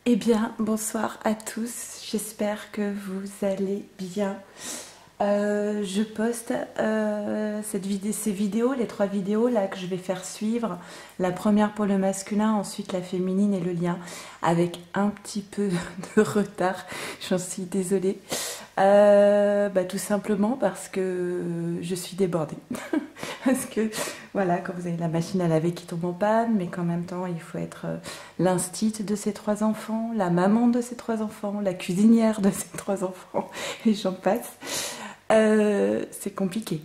Eh bien, bonsoir à tous, j'espère que vous allez bien. Je poste ces vidéos, les 3 vidéos là que je vais faire suivre. La première pour le masculin, ensuite la féminine et le lien, avec un petit peu de retard, j'en suis désolée. Tout simplement parce que je suis débordée. Parce que voilà, quand vous avez la machine à laver qui tombe en panne, mais qu'en même temps il faut être l'instit de ces 3 enfants, la maman de ces 3 enfants, la cuisinière de ces 3 enfants, et j'en passe. C'est compliqué.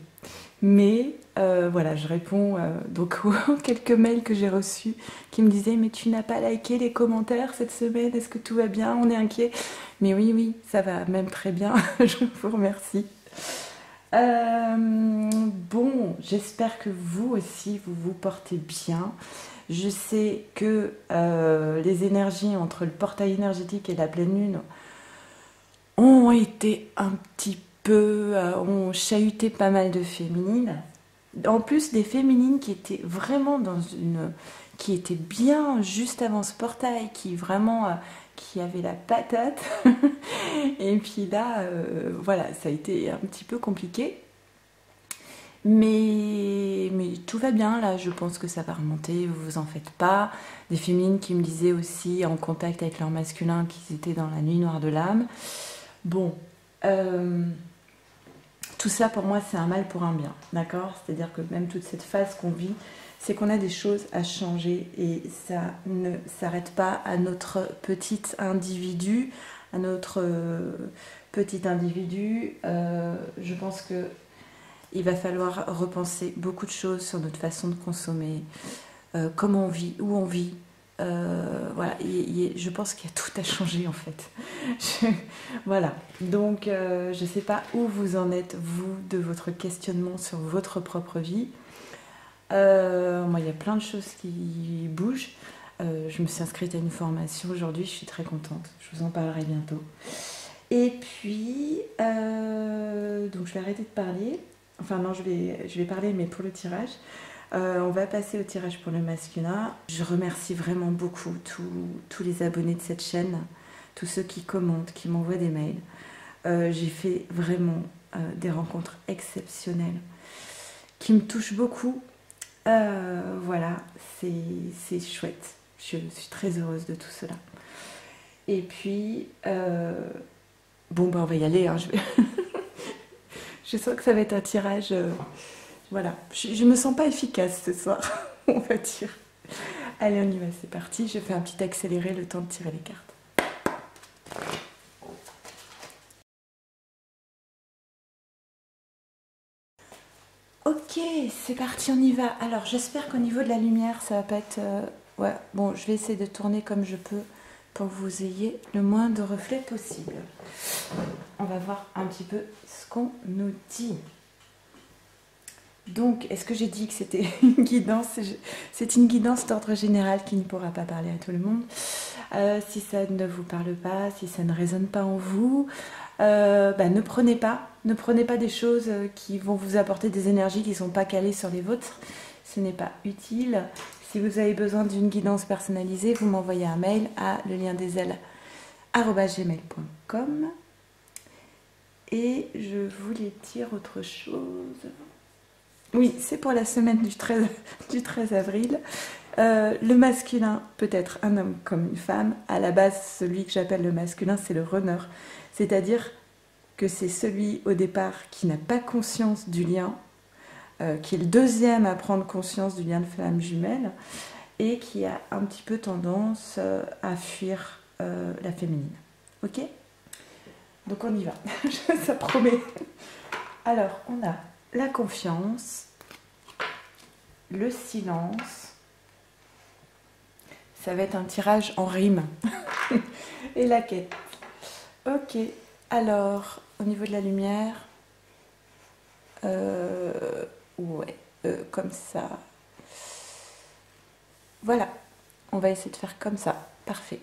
Mais voilà, je réponds donc aux quelques mails que j'ai reçus qui me disaient mais tu n'as pas liké les commentaires cette semaine, est-ce que tout va bien? On est inquiet. Mais oui, oui, ça va même très bien, je vous remercie. Bon, j'espère que vous aussi, vous vous portez bien. Je sais que les énergies entre le portail énergétique et la pleine lune ont été un petit peu, ont chahuté pas mal de féminines. En plus, des féminines qui étaient vraiment qui étaient bien juste avant ce portail, qui vraiment, qui avaient la patate. Et puis là, voilà, ça a été un petit peu compliqué. Mais tout va bien, là, je pense que ça va remonter, vous vous en faites pas. Des féminines qui me disaient aussi, en contact avec leur masculin, qu'ils étaient dans la nuit noire de l'âme. Bon, euh, tout ça pour moi c'est un mal pour un bien, d'accord? C'est-à-dire que même toute cette phase qu'on vit, c'est qu'on a des choses à changer et ça ne s'arrête pas à notre petit individu, à notre petit individu. Je pense que il va falloir repenser beaucoup de choses sur notre façon de consommer, comment on vit, où on vit. Voilà, je pense qu'il y a tout à changer en fait. Voilà, donc je ne sais pas où vous en êtes, vous, de votre questionnement sur votre propre vie. Moi, il y a plein de choses qui bougent. Je me suis inscrite à une formation aujourd'hui, je suis très contente. Je vous en parlerai bientôt. Et puis, donc je vais arrêter de parler. Enfin non, je vais parler, mais pour le tirage. On va passer au tirage pour le masculin. Je remercie vraiment beaucoup tous les abonnés de cette chaîne, tous ceux qui commentent, qui m'envoient des mails. J'ai fait vraiment des rencontres exceptionnelles qui me touchent beaucoup. Voilà, c'est chouette. Je suis très heureuse de tout cela. Et puis, bon, on va y aller. Hein, je sens que ça va être un tirage. Voilà, je me sens pas efficace ce soir, on va dire. Allez, on y va, c'est parti. Je fais un petit accéléré, le temps de tirer les cartes. Ok, c'est parti, on y va. Alors, j'espère qu'au niveau de la lumière, ça va pas être... ouais, bon, je vais essayer de tourner comme je peux pour que vous ayez le moins de reflets possible. On va voir un petit peu ce qu'on nous dit. Donc, est-ce que j'ai dit que c'était une guidance? C'est une guidance d'ordre général qui ne pourra pas parler à tout le monde. Si ça ne vous parle pas, si ça ne résonne pas en vous, ne prenez pas des choses qui vont vous apporter des énergies qui ne sont pas calées sur les vôtres. Ce n'est pas utile. Si vous avez besoin d'une guidance personnalisée, vous m'envoyez un mail à leliendesailes@gmail.com. Et je voulais dire autre chose. Oui, c'est pour la semaine du 13 avril. Le masculin peut être un homme comme une femme. À la base, celui que j'appelle le masculin, c'est le runner. C'est-à-dire que c'est celui au départ qui n'a pas conscience du lien, qui est le deuxième à prendre conscience du lien de flamme jumelle et qui a un petit peu tendance à fuir la féminine. Ok? Donc on y va. Ça promet. Alors, on a la confiance, le silence. Ça va être un tirage en rime. Et la quête. Ok, alors, au niveau de la lumière, ouais, comme ça. Voilà, on va essayer de faire comme ça. Parfait.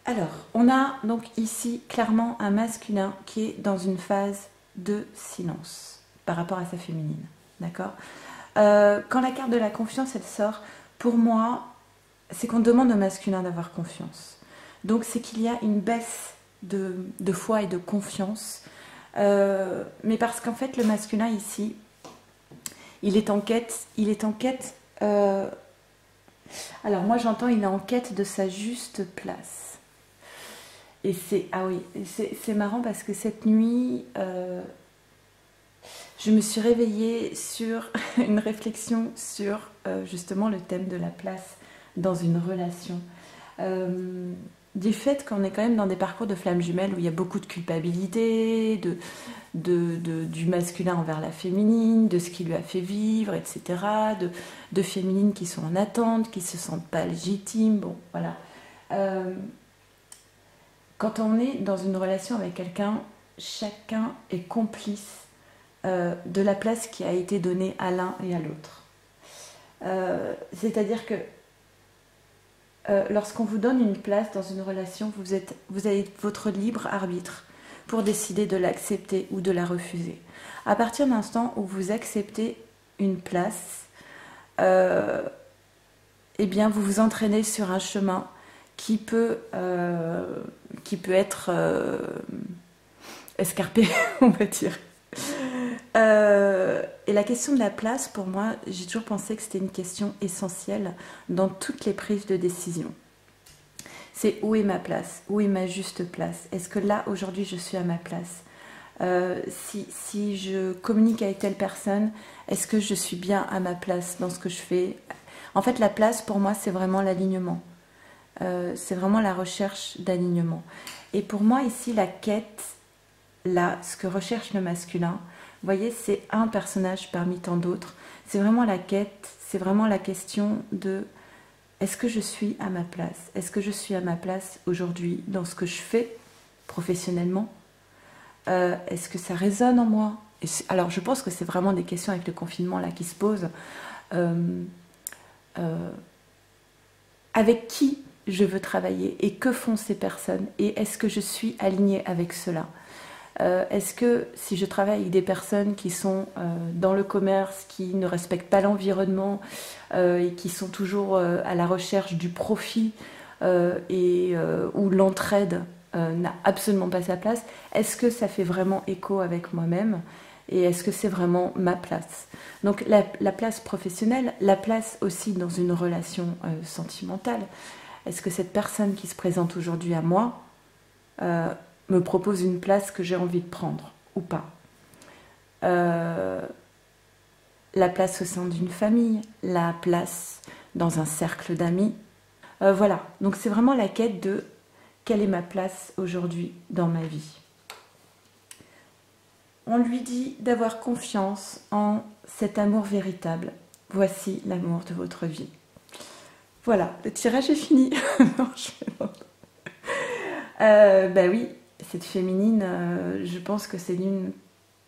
Alors, on a donc ici clairement un masculin qui est dans une phase de silence par rapport à sa féminine. D'accord? Quand la carte de la confiance, elle sort, pour moi, c'est qu'on demande au masculin d'avoir confiance. Donc c'est qu'il y a une baisse de foi et de confiance. Mais parce qu'en fait, le masculin ici, il est en quête. Alors moi j'entends, il est en quête de sa juste place. Et c'est, ah oui, c'est marrant parce que cette nuit, je me suis réveillée sur une réflexion sur justement le thème de la place dans une relation. Du fait qu'on est quand même dans des parcours de flammes jumelles où il y a beaucoup de culpabilité, du masculin envers la féminine, de ce qui lui a fait vivre, etc. De féminines qui sont en attente, qui ne se sentent pas légitimes. Bon, voilà. Quand on est dans une relation avec quelqu'un, chacun est complice de la place qui a été donnée à l'un et à l'autre. C'est-à-dire que lorsqu'on vous donne une place dans une relation, vous avez votre libre arbitre pour décider de l'accepter ou de la refuser. À partir de l'instant où vous acceptez une place, eh bien vous vous entraînez sur un chemin qui peut être escarpé, on va dire. Et la question de la place, pour moi, j'ai toujours pensé que c'était une question essentielle dans toutes les prises de décision. C'est où est ma place? Où est ma juste place? Est-ce que là, aujourd'hui, je suis à ma place? Si je communique avec telle personne, est-ce que je suis bien à ma place dans ce que je fais? En fait, la place, pour moi, c'est vraiment l'alignement. C'est vraiment la recherche d'alignement. Et pour moi, ici, la quête, là, ce que recherche le masculin, vous voyez, c'est un personnage parmi tant d'autres. C'est vraiment la quête, c'est vraiment la question de est-ce que je suis à ma place? Est-ce que je suis à ma place aujourd'hui dans ce que je fais professionnellement? Est-ce que ça résonne en moi? Alors, je pense que c'est vraiment des questions avec le confinement là qui se posent. Avec qui je veux travailler et que font ces personnes? Et est-ce que je suis alignée avec cela? Est-ce que si je travaille avec des personnes qui sont dans le commerce, qui ne respectent pas l'environnement et qui sont toujours à la recherche du profit où l'entraide n'a absolument pas sa place, est-ce que ça fait vraiment écho avec moi-même et est-ce que c'est vraiment ma place? Donc la place professionnelle, la place aussi dans une relation sentimentale. Est-ce que cette personne qui se présente aujourd'hui à moi me propose une place que j'ai envie de prendre ou pas? La place au sein d'une famille, la place dans un cercle d'amis. Voilà, donc c'est vraiment la quête de quelle est ma place aujourd'hui dans ma vie. On lui dit d'avoir confiance en cet amour véritable. Voici l'amour de votre vie. Voilà, le tirage est fini. Non, bah oui, cette féminine, je pense que c'est l'une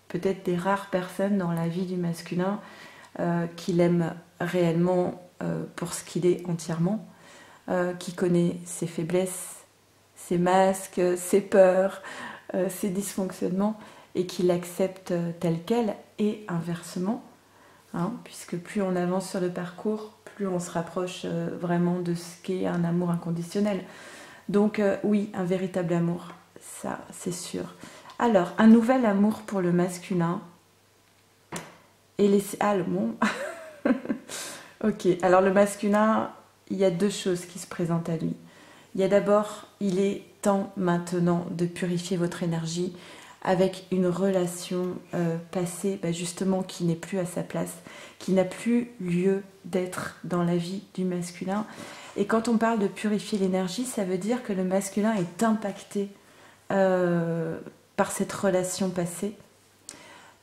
peut-être des rares personnes dans la vie du masculin qui l'aime réellement pour ce qu'il est entièrement, qui connaît ses faiblesses, ses masques, ses peurs, ses dysfonctionnements et qui l'accepte tel quel et inversement, hein, puisque plus on avance sur le parcours, plus on se rapproche vraiment de ce qu'est un amour inconditionnel. Donc oui, un véritable amour, ça c'est sûr. Alors, un nouvel amour pour le masculin. Et les... Ah, le bon. Ok, alors le masculin, il y a deux choses qui se présentent à lui. Il y a d'abord, il est temps maintenant de purifier votre énergie avec une relation passée, justement, qui n'est plus à sa place, qui n'a plus lieu d'être dans la vie du masculin. Et quand on parle de purifier l'énergie, ça veut dire que le masculin est impacté par cette relation passée,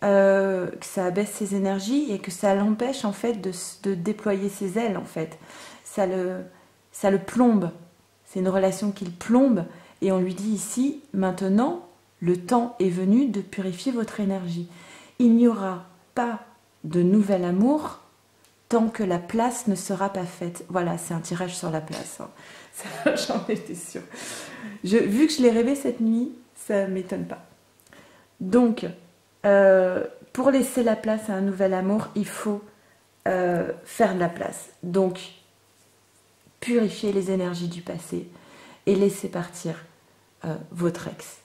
que ça abaisse ses énergies et que ça l'empêche en fait de déployer ses ailes en fait. Ça le plombe. C'est une relation qu'il plombe et on lui dit ici, maintenant, le temps est venu de purifier votre énergie. Il n'y aura pas de nouvel amour tant que la place ne sera pas faite. Voilà, c'est un tirage sur la place. Hein. Ça, j'en étais sûre. Vu que je l'ai rêvé cette nuit, ça ne m'étonne pas. Donc, pour laisser la place à un nouvel amour, il faut faire de la place. Donc, purifier les énergies du passé et laisser partir votre ex.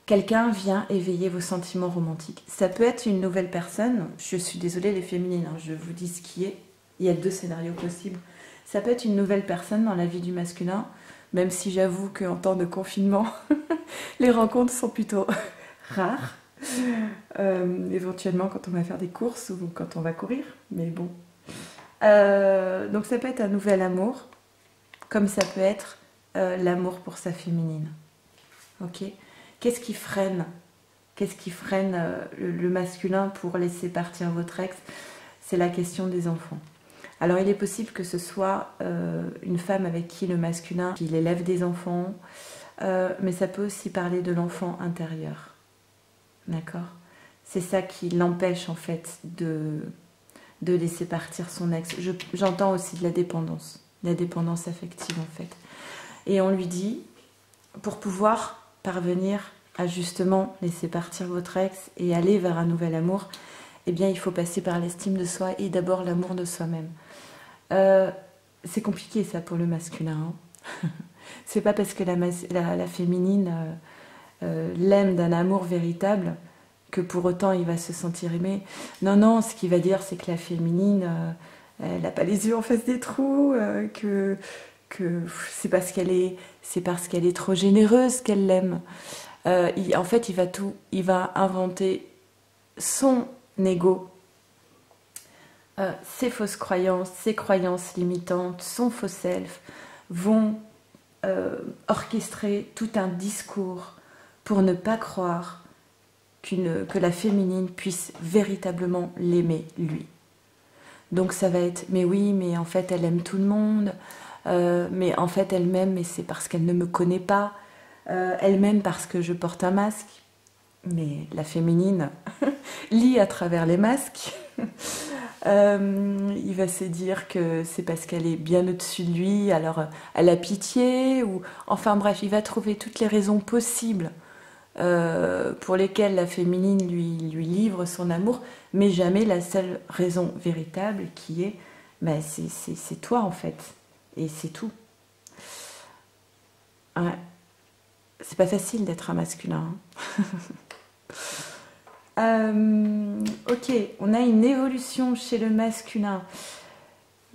Quelqu'un vient éveiller vos sentiments romantiques. Ça peut être une nouvelle personne. Je suis désolée les féminines, hein, je vous dis ce qui est. Il y a 2 scénarios possibles. Ça peut être une nouvelle personne dans la vie du masculin, même si j'avoue qu'en temps de confinement, les rencontres sont plutôt rares. Éventuellement quand on va faire des courses ou quand on va courir, mais bon. Donc ça peut être un nouvel amour, comme ça peut être l'amour pour sa féminine. Ok ? Qu'est-ce qui freine le masculin pour laisser partir votre ex? C'est la question des enfants. Alors il est possible que ce soit une femme avec qui le masculin, qu'il élève des enfants, mais ça peut aussi parler de l'enfant intérieur. D'accord? C'est ça qui l'empêche en fait de laisser partir son ex. J'entends aussi de la dépendance affective en fait. Et on lui dit, pour pouvoir parvenir à justement laisser partir votre ex et aller vers un nouvel amour, eh bien il faut passer par l'estime de soi et d'abord l'amour de soi-même. C'est compliqué ça pour le masculin. Hein. C'est pas parce que la féminine l'aime d'un amour véritable que pour autant il va se sentir aimé. Non, ce qu'il va dire c'est que la féminine, elle n'a pas les yeux en face des trous, que c'est parce qu'elle est trop généreuse qu'elle l'aime. En fait, il va inventer son ego, ses fausses croyances, ses croyances limitantes, son faux self vont orchestrer tout un discours pour ne pas croire que la féminine puisse véritablement l'aimer lui. Donc ça va être, mais oui, mais en fait elle aime tout le monde, mais en fait elle m'aime, mais c'est parce qu'elle ne me connaît pas, elle m'aime parce que je porte un masque, mais la féminine lit à travers les masques. Il va se dire que c'est parce qu'elle est bien au-dessus de lui, alors elle a pitié, ou enfin bref, il va trouver toutes les raisons possibles pour lesquelles la féminine lui livre son amour, mais jamais la seule raison véritable qui est c'est toi en fait, et c'est tout. Ouais. C'est pas facile d'être un masculin. Ok, on a une évolution chez le masculin.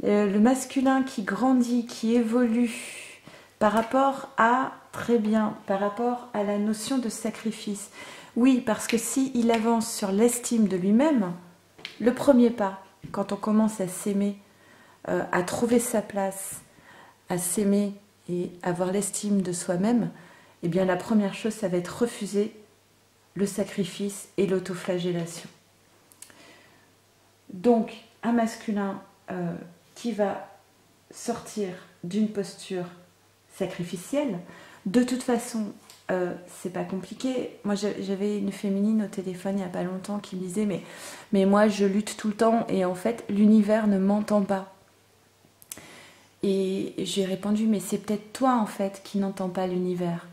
Le masculin qui grandit, qui évolue par rapport à, très bien, par rapport à la notion de sacrifice. Oui, parce que s'il avance sur l'estime de lui-même, le premier pas, quand on commence à s'aimer, à trouver sa place, à s'aimer et avoir l'estime de soi-même, eh bien la première chose, ça va être refuser le sacrifice et l'autoflagellation. Donc, un masculin qui va sortir d'une posture sacrificielle, de toute façon, c'est pas compliqué. Moi, j'avais une féminine au téléphone il n'y a pas longtemps qui me disait mais moi, je lutte tout le temps et en fait, l'univers ne m'entend pas. Et j'ai répondu, mais c'est peut-être toi, en fait, qui n'entends pas l'univers.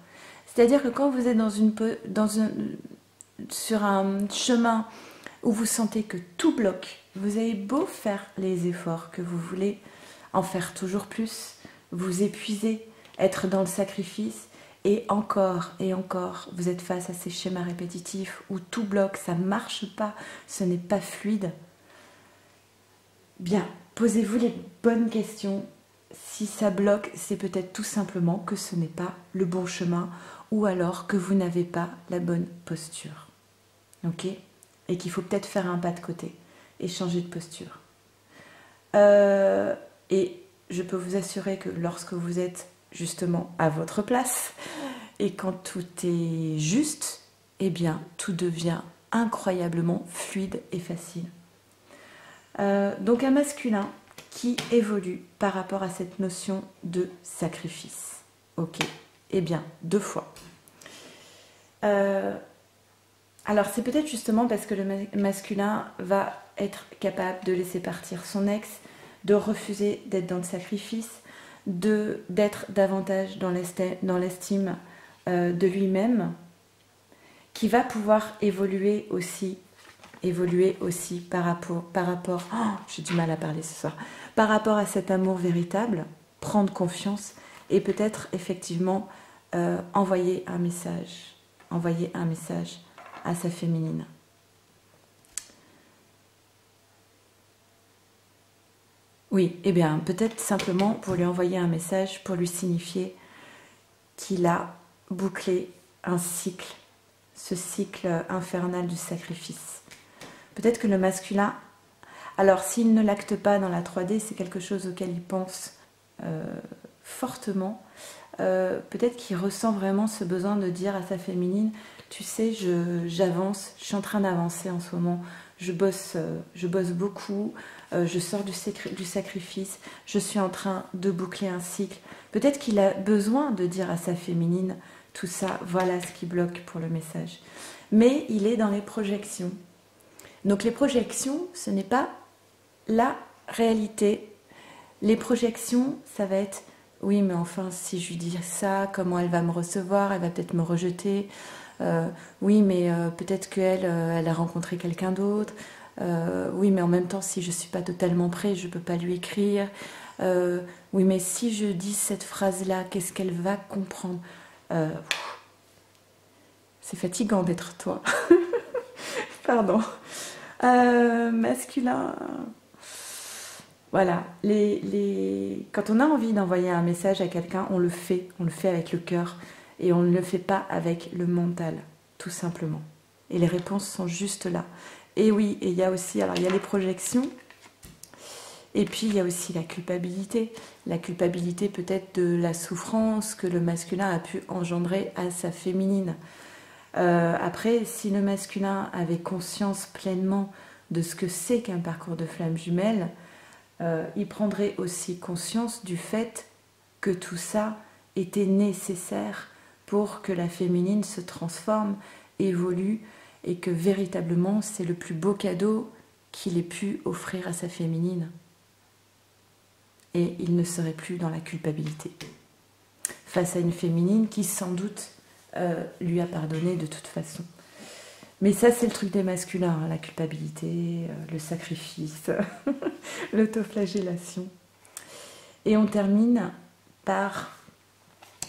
C'est-à-dire que quand vous êtes sur un chemin où vous sentez que tout bloque, vous avez beau faire les efforts que vous voulez, en faire toujours plus, vous épuiser, être dans le sacrifice, et encore, vous êtes face à ces schémas répétitifs où tout bloque, ça ne marche pas, ce n'est pas fluide. Bien, posez-vous les bonnes questions. Si ça bloque, c'est peut-être tout simplement que ce n'est pas le bon chemin ou alors que vous n'avez pas la bonne posture. Ok ? Et qu'il faut peut-être faire un pas de côté et changer de posture. Et je peux vous assurer que lorsque vous êtes justement à votre place et quand tout est juste, eh bien tout devient incroyablement fluide et facile. Donc un masculin qui évolue par rapport à cette notion de sacrifice. Ok, eh bien, 2 fois. Alors c'est peut-être justement parce que le masculin va être capable de laisser partir son ex, de refuser d'être dans le sacrifice, d'être davantage dans l'estime de lui-même, qui va pouvoir évoluer aussi évoluer aussi par rapport j'ai du mal à parler ce soir, par rapport à cet amour véritable, prendre confiance et peut-être effectivement envoyer un message à sa féminine. Oui, eh bien, peut-être simplement pour lui envoyer un message, pour lui signifier qu'il a bouclé un cycle, ce cycle infernal du sacrifice. Peut-être que le masculin, alors s'il ne l'acte pas dans la 3D, c'est quelque chose auquel il pense fortement. Peut-être qu'il ressent vraiment ce besoin de dire à sa féminine, tu sais, j'avance, je suis en train d'avancer en ce moment, je bosse beaucoup, je sors du sacrifice, je suis en train de boucler un cycle. Peut-être qu'il a besoin de dire à sa féminine tout ça, voilà ce qui bloque pour le message. Mais il est dans les projections. Donc les projections, ce n'est pas la réalité. Les projections, ça va être, oui mais enfin si je lui dis ça, comment elle va me recevoir, elle va peut-être me rejeter. Oui mais peut-être qu'elle elle a rencontré quelqu'un d'autre. Oui mais en même temps si je ne suis pas totalement prêt, je ne peux pas lui écrire. Oui mais si je dis cette phrase-là, qu'est-ce qu'elle va comprendre? C'est fatigant d'être toi. Pardon. Masculin. Voilà. Quand on a envie d'envoyer un message à quelqu'un, on le fait avec le cœur et on ne le fait pas avec le mental, tout simplement. Et les réponses sont juste là. Et oui, et il y a aussi, alors il y a les projections, et puis il y a aussi la culpabilité. La culpabilité peut-être de la souffrance que le masculin a pu engendrer à sa féminine. Après, si le masculin avait conscience pleinement de ce que c'est qu'un parcours de flamme jumelle, il prendrait aussi conscience du fait que tout ça était nécessaire pour que la féminine se transforme, évolue, et que véritablement c'est le plus beau cadeau qu'il ait pu offrir à sa féminine. Et il ne serait plus dans la culpabilité face à une féminine qui sans doute lui a pardonné de toute façon. Mais ça c'est le truc des masculins, hein, la culpabilité, le sacrifice, l'autoflagellation. Et on termine par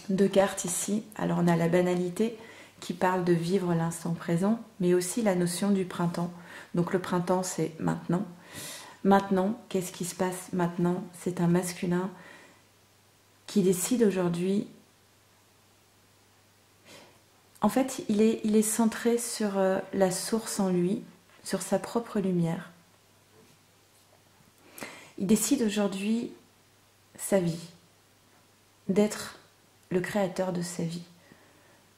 2 cartes ici. Alors on a la banalité qui parle de vivre l'instant présent, mais aussi la notion du printemps. Donc le printemps c'est maintenant. Maintenant, qu'est-ce qui se passe maintenant? C'est un masculin qui décide aujourd'hui. En fait, il est centré sur la source en lui, sur sa propre lumière. Il décide aujourd'hui sa vie, d'être le créateur de sa vie.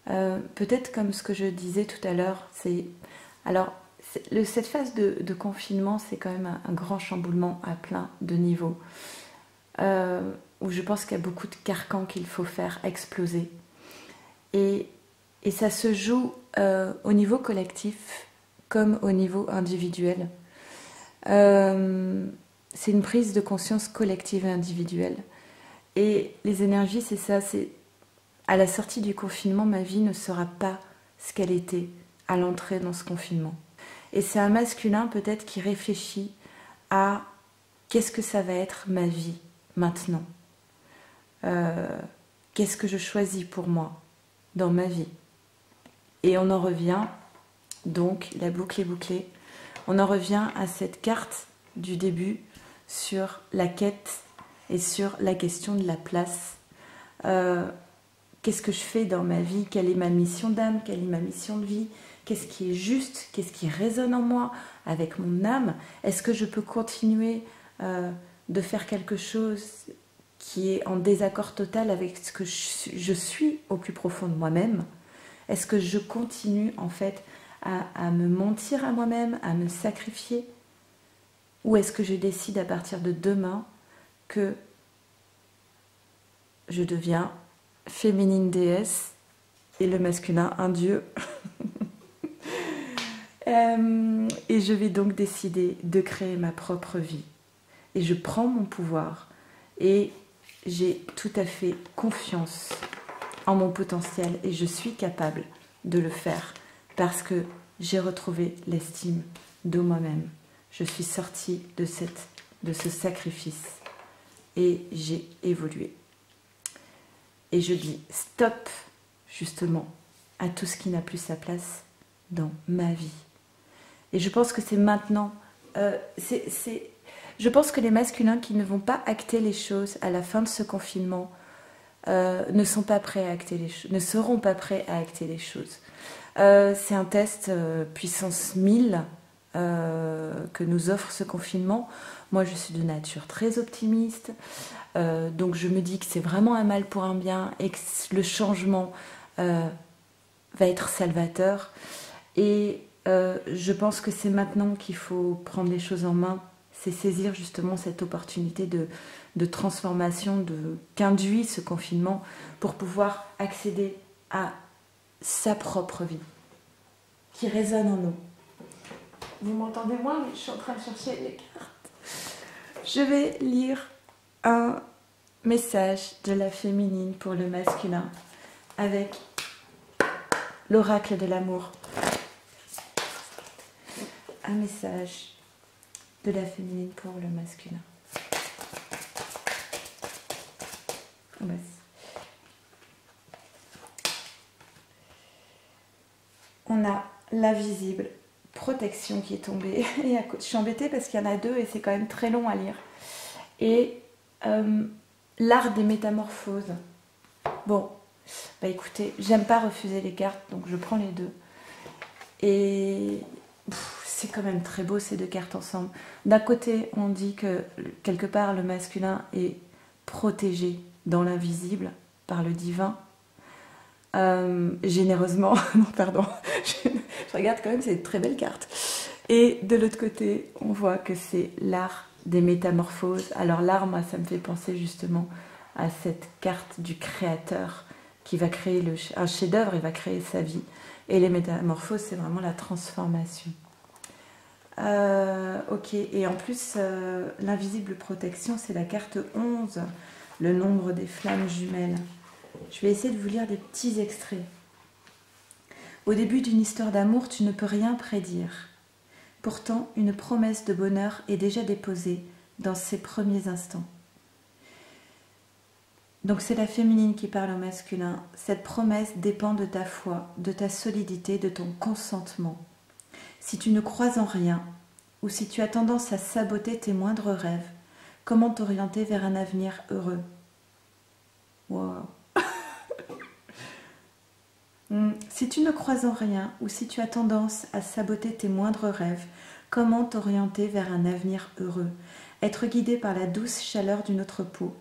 Peut-être comme ce que je disais tout à l'heure, cette phase de confinement, c'est quand même un grand chamboulement à plein de niveaux, où je pense qu'il y a beaucoup de carcans qu'il faut faire exploser. Et ça se joue au niveau collectif comme au niveau individuel. C'est une prise de conscience collective et individuelle. Et les énergies, c'est ça, c'est à la sortie du confinement, ma vie ne sera pas ce qu'elle était à l'entrée dans ce confinement. Et c'est un masculin peut-être qui réfléchit à qu'est-ce que ça va être ma vie maintenant. Qu'est-ce que je choisis pour moi dans ma vie. Et on en revient, donc la boucle est bouclée, on en revient à cette carte du début sur la quête et sur la question de la place. Qu'est-ce que je fais dans ma vie? Quelle est ma mission d'âme? Quelle est ma mission de vie? Qu'est-ce qui est juste? Qu'est-ce qui résonne en moi avec mon âme? Est-ce que je peux continuer de faire quelque chose qui est en désaccord total avec ce que je suis au plus profond de moi-même? Est-ce que je continue en fait à me mentir à moi-même, à me sacrifier? Ou est-ce que je décide à partir de demain que je deviens féminine déesse et le masculin un dieu? Et je vais donc décider de créer ma propre vie. Et je prends mon pouvoir et j'ai tout à fait confiance en mon potentiel et je suis capable de le faire parce que j'ai retrouvé l'estime de moi-même. Je suis sortie de ce sacrifice et j'ai évolué. Et je dis stop, justement, à tout ce qui n'a plus sa place dans ma vie. Et je pense que c'est maintenant... je pense que les masculins qui ne vont pas acter les choses à la fin de ce confinement ne sont pas prêts à acter les choses, ne seront pas prêts à acter les choses. C'est un test puissance 1000 que nous offre ce confinement. Moi, je suis de nature très optimiste, donc je me dis que c'est vraiment un mal pour un bien et que le changement va être salvateur. Et je pense que c'est maintenant qu'il faut prendre les choses en main, c'est saisir justement cette opportunité de transformation qu'induit ce confinement pour pouvoir accéder à sa propre vie qui résonne en nous. Vous m'entendez moins, mais je suis en train de chercher les cartes. Je vais lire un message de la féminine pour le masculin avec l'oracle de l'amour. Un message de la féminine pour le masculin. On a l'invisible protection qui est tombée. Et à côté, je suis embêtée parce qu'il y en a deux et c'est quand même très long à lire. Et l'art des métamorphoses. Bon, bah écoutez, j'aime pas refuser les cartes, donc je prends les deux. Et c'est quand même très beau ces deux cartes ensemble. D'un côté, on dit que quelque part le masculin est protégé dans l'invisible par le divin. Généreusement, non pardon, je regarde quand même, c'est une très belle carte. Et de l'autre côté, on voit que c'est l'art des métamorphoses. Alors l'art, moi, ça me fait penser justement à cette carte du créateur qui va créer un chef-d'œuvre, il va créer sa vie. Et les métamorphoses, c'est vraiment la transformation. Ok, et en plus, l'invisible protection, c'est la carte 11, le nombre des flammes jumelles. Je vais essayer de vous lire des petits extraits. Au début d'une histoire d'amour, tu ne peux rien prédire. Pourtant, une promesse de bonheur est déjà déposée dans ses premiers instants. Donc c'est la féminine qui parle au masculin. Cette promesse dépend de ta foi, de ta solidité, de ton consentement. Si tu ne crois en rien, ou si tu as tendance à saboter tes moindres rêves, comment t'orienter vers un avenir heureux? Wow. Si tu ne crois en rien, ou si tu as tendance à saboter tes moindres rêves, comment t'orienter vers un avenir heureux? Être guidé par la douce chaleur d'une autre peau.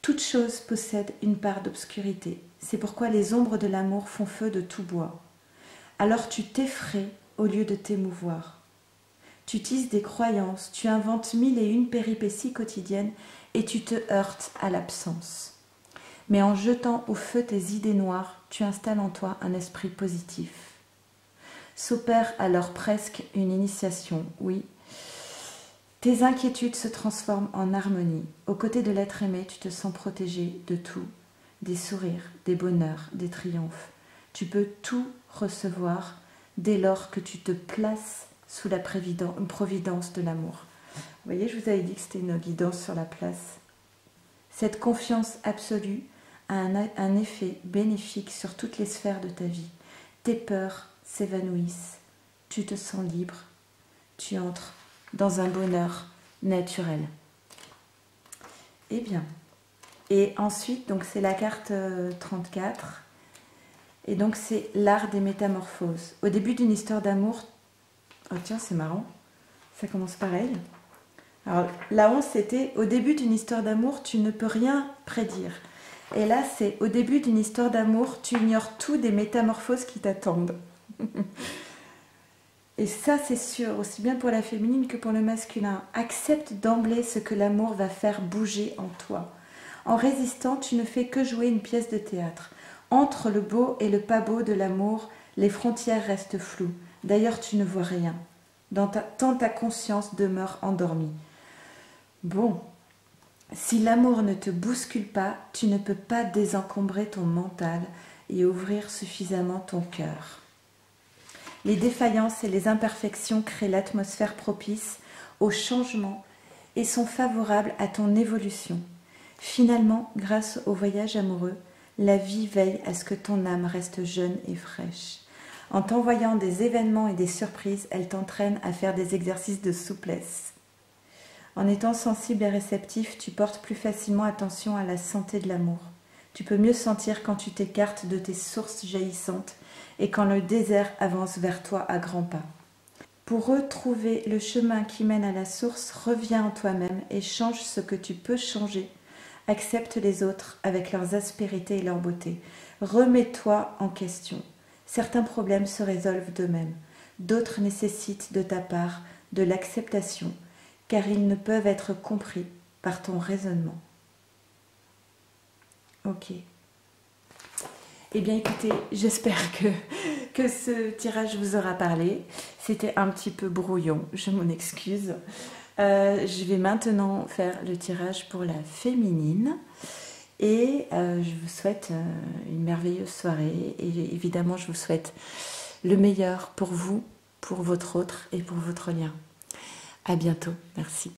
Toute chose possède une part d'obscurité. C'est pourquoi les ombres de l'amour font feu de tout bois. Alors tu t'effraies au lieu de t'émouvoir. Tu tisses des croyances, tu inventes 1001 péripéties quotidiennes et tu te heurtes à l'absence. Mais en jetant au feu tes idées noires, tu installes en toi un esprit positif. S'opère alors presque une initiation, oui. Tes inquiétudes se transforment en harmonie. Aux côtés de l'être aimé, tu te sens protégé de tout. Des sourires, des bonheurs, des triomphes. Tu peux tout recevoir dès lors que tu te places sous la providence de l'amour. Vous voyez, je vous avais dit que c'était une guidance sur la place. Cette confiance absolue a un effet bénéfique sur toutes les sphères de ta vie. Tes peurs s'évanouissent, tu te sens libre, tu entres dans un bonheur naturel. Eh bien, et ensuite, donc c'est la carte 34, et donc c'est l'art des métamorphoses. Au début d'une histoire d'amour, oh tiens, c'est marrant, ça commence pareil. Alors, la 11, c'était au début d'une histoire d'amour, tu ne peux rien prédire. Et là, c'est au début d'une histoire d'amour, tu ignores tout des métamorphoses qui t'attendent. Et ça, c'est sûr, aussi bien pour la féminine que pour le masculin. Accepte d'emblée ce que l'amour va faire bouger en toi. En résistant, tu ne fais que jouer une pièce de théâtre. Entre le beau et le pas beau de l'amour, les frontières restent floues. D'ailleurs, tu ne vois rien. Tant ta conscience demeure endormie. Bon, si l'amour ne te bouscule pas, tu ne peux pas désencombrer ton mental et ouvrir suffisamment ton cœur. Les défaillances et les imperfections créent l'atmosphère propice au changement et sont favorables à ton évolution. Finalement, grâce au voyage amoureux, la vie veille à ce que ton âme reste jeune et fraîche. En t'envoyant des événements et des surprises, elle t'entraîne à faire des exercices de souplesse. En étant sensible et réceptif, tu portes plus facilement attention à la santé de l'amour. Tu peux mieux sentir quand tu t'écartes de tes sources jaillissantes et quand le désert avance vers toi à grands pas. Pour retrouver le chemin qui mène à la source, reviens en toi-même et change ce que tu peux changer. Accepte les autres avec leurs aspérités et leur beauté. Remets-toi en question. Certains problèmes se résolvent d'eux-mêmes. D'autres nécessitent de ta part de l'acceptation, car ils ne peuvent être compris par ton raisonnement. Ok. Eh bien écoutez, j'espère que ce tirage vous aura parlé. C'était un petit peu brouillon, je m'en excuse. Je vais maintenant faire le tirage pour la féminine. Et je vous souhaite une merveilleuse soirée. Et évidemment, je vous souhaite le meilleur pour vous, pour votre autre et pour votre lien. À bientôt. Merci.